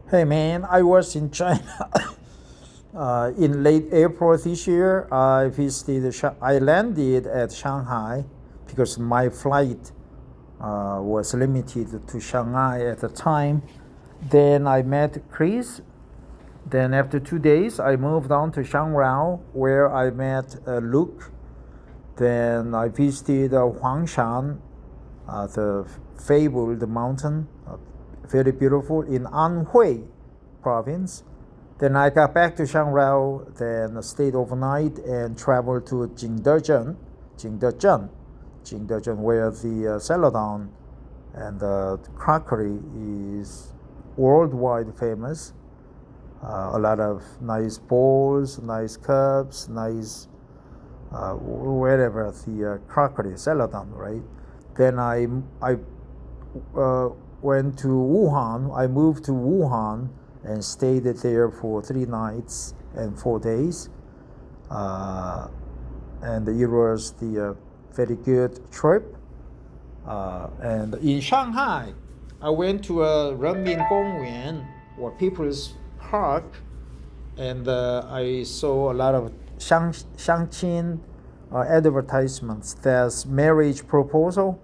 Hey man, I was in China in late April this year. I landed at Shanghai because my flight was limited to Shanghai at the time. Then I met Chris. Then after 2 days, I moved on to Shangrao where I met Luke. Then I visited Huangshan, the fabled mountain, very beautiful, in Anhui province. Then I got back to Shangrao, then stayed overnight and traveled to Jingdezhen, where the celadon and the crockery is worldwide famous. A lot of nice bowls, nice cups, nice wherever the crockery, celadon, right? Then I went to Wuhan. I moved to Wuhan and stayed there for 3 nights and 4 days. And it was the very good trip. And in Shanghai, I went to a Renmin Gongyuan or People's Park, and I saw a lot of Shangqin advertisements. There's marriage proposal,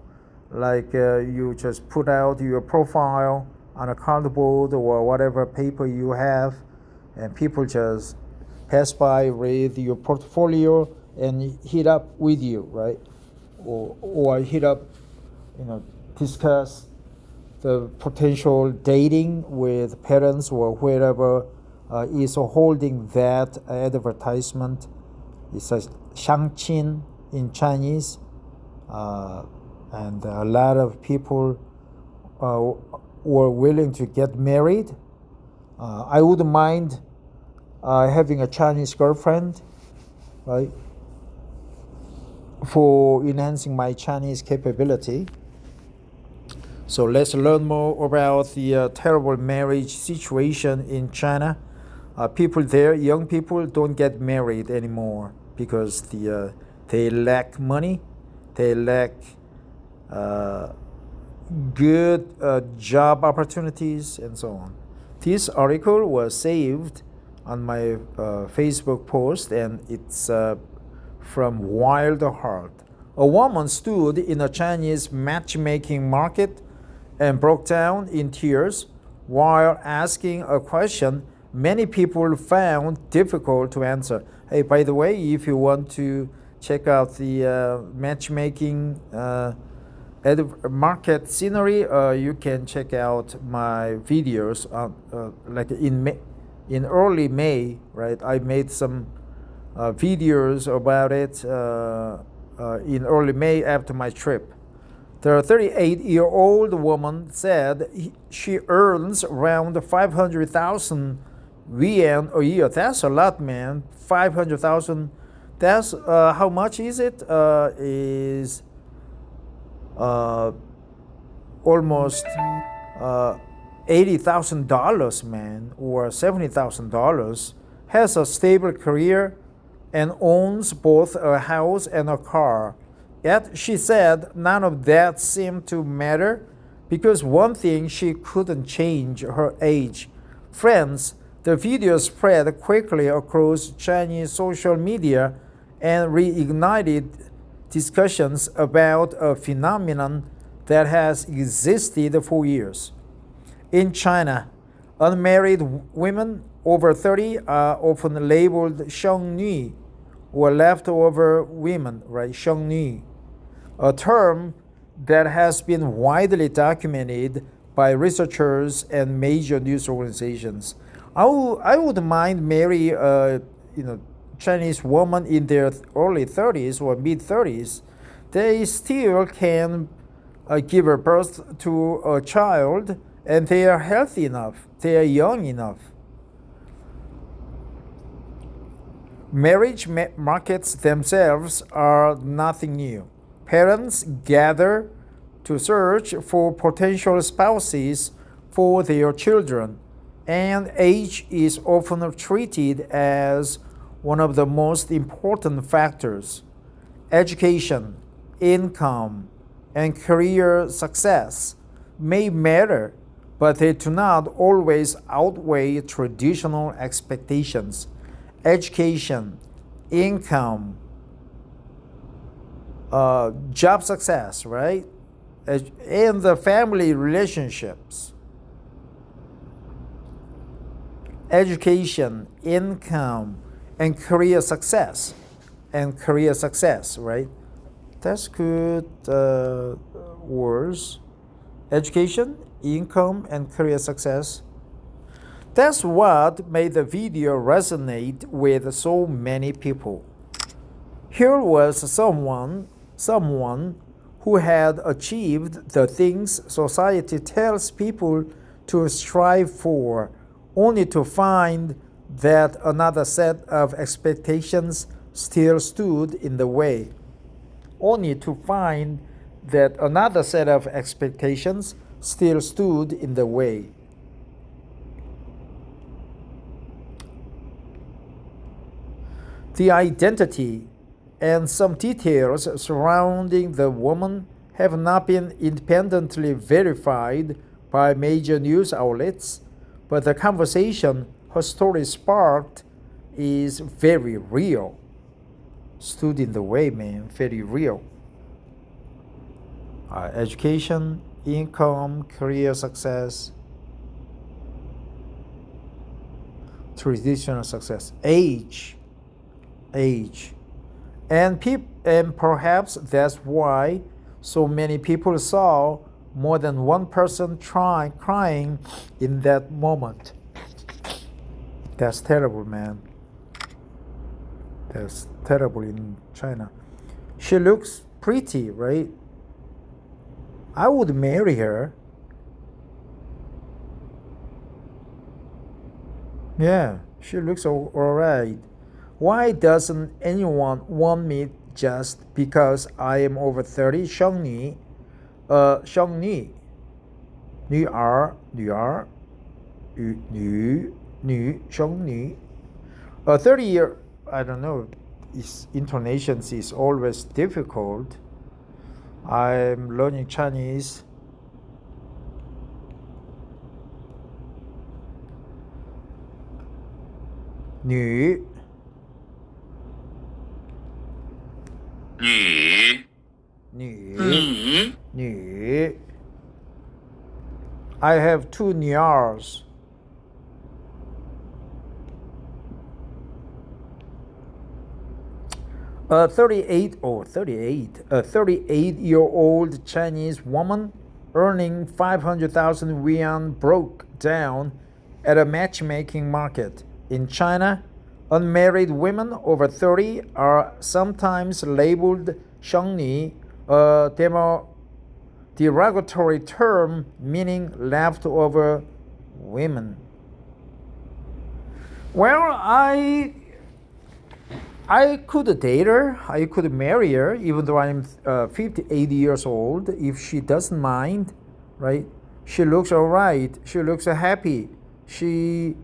like you just put out your profile on a cardboard or whatever paper you have, and people just pass by, read your portfolio, and hit up with you, right? Or hit up, discuss the potential dating with parents or whoever is holding that advertisement. It says Shangqin in Chinese, and a lot of people were willing to get married. I wouldn't mind having a Chinese girlfriend, right, for enhancing my Chinese capability. So let's learn more about the terrible marriage situation in China. People there, young people, don't get married anymore because they lack money, they lack good job opportunities, and so on. This article was saved on my Facebook post, and it's from Wild Heart. A woman stood in a Chinese matchmaking market and broke down in tears while asking a question many people found difficult to answer. Hey, by the way, if you want to check out the matchmaking market scenery, you can check out my videos like in early May, right? I made some videos about it in early May after my trip. The 38-year-old woman said she earns around 500,000 yuan a year. That's a lot, man. 500,000. That's how much is it? Is almost $80,000, man, or $70,000. Has a stable career and owns both a house and a car. Yet she said none of that seemed to matter because one thing she couldn't change, her age. Friends, the video spread quickly across Chinese social media and reignited discussions about a phenomenon that has existed for years. In China, unmarried women over 30 are often labeled shengnu, or leftover women, right? Shengnu, a term that has been widely documented by researchers and major news organizations. I would mind marry a Chinese woman in their early 30s or mid 30s. They still can give birth to a child, and they are healthy enough. They are young enough. Marriage markets themselves are nothing new. Parents gather to search for potential spouses for their children, and age is often treated as one of the most important factors. Education, income, and career success may matter, but they do not always outweigh traditional expectations. Education, income, job success, right? And the family relationships. Education, income, and career success. Right? That's good words. Education, income, and career success. That's what made the video resonate with so many people. Here was someone who had achieved the things society tells people to strive for, only to find that another set of expectations still stood in the way. Only to find that another set of expectations still stood in the way. The identity and some details surrounding the woman have not been independently verified by major news outlets, but the conversation her story sparked is very real. Stood in the way, man, very real. Education, income, career success, traditional success, age, and perhaps that's why so many people saw more than one person crying in that moment. That's terrible, man. That's terrible in China. She looks pretty, right? I would marry her. Yeah, she looks all right. Why doesn't anyone want me just because I am over 30? shengnu, 女，shengnu. 30-year, I don't know, intonations is always difficult. I'm learning Chinese. Nü. I have two nyars. A 38-year-old Chinese woman earning 500,000 yuan broke down at a matchmaking market. In China, unmarried women over 30 are sometimes labeled shengnu, a derogatory term meaning leftover women. Well, I could date her, I could marry her, even though I'm 58 years old, if she doesn't mind, right? She looks all right. She looks happy. She's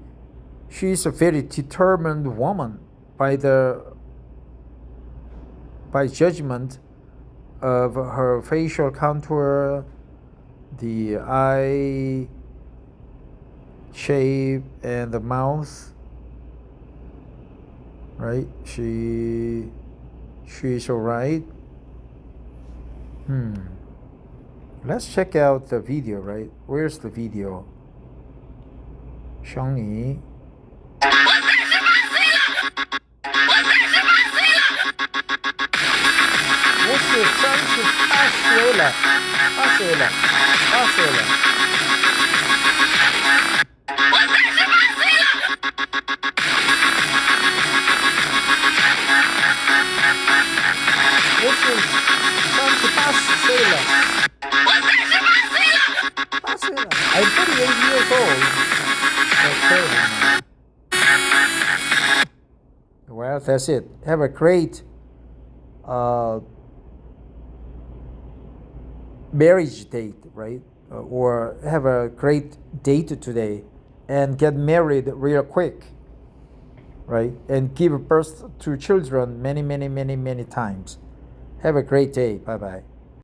a very determined woman by judgment of her facial contour, the eye shape, and the mouth. Right? She's all right. Let's check out the video, right? Where's the video? shengnu. I'm 38 years old. Well, that's it. Have a great marriage date, right? Or have a great date today and get married real quick, right? And give birth to children many times. Have a great day. Bye-bye.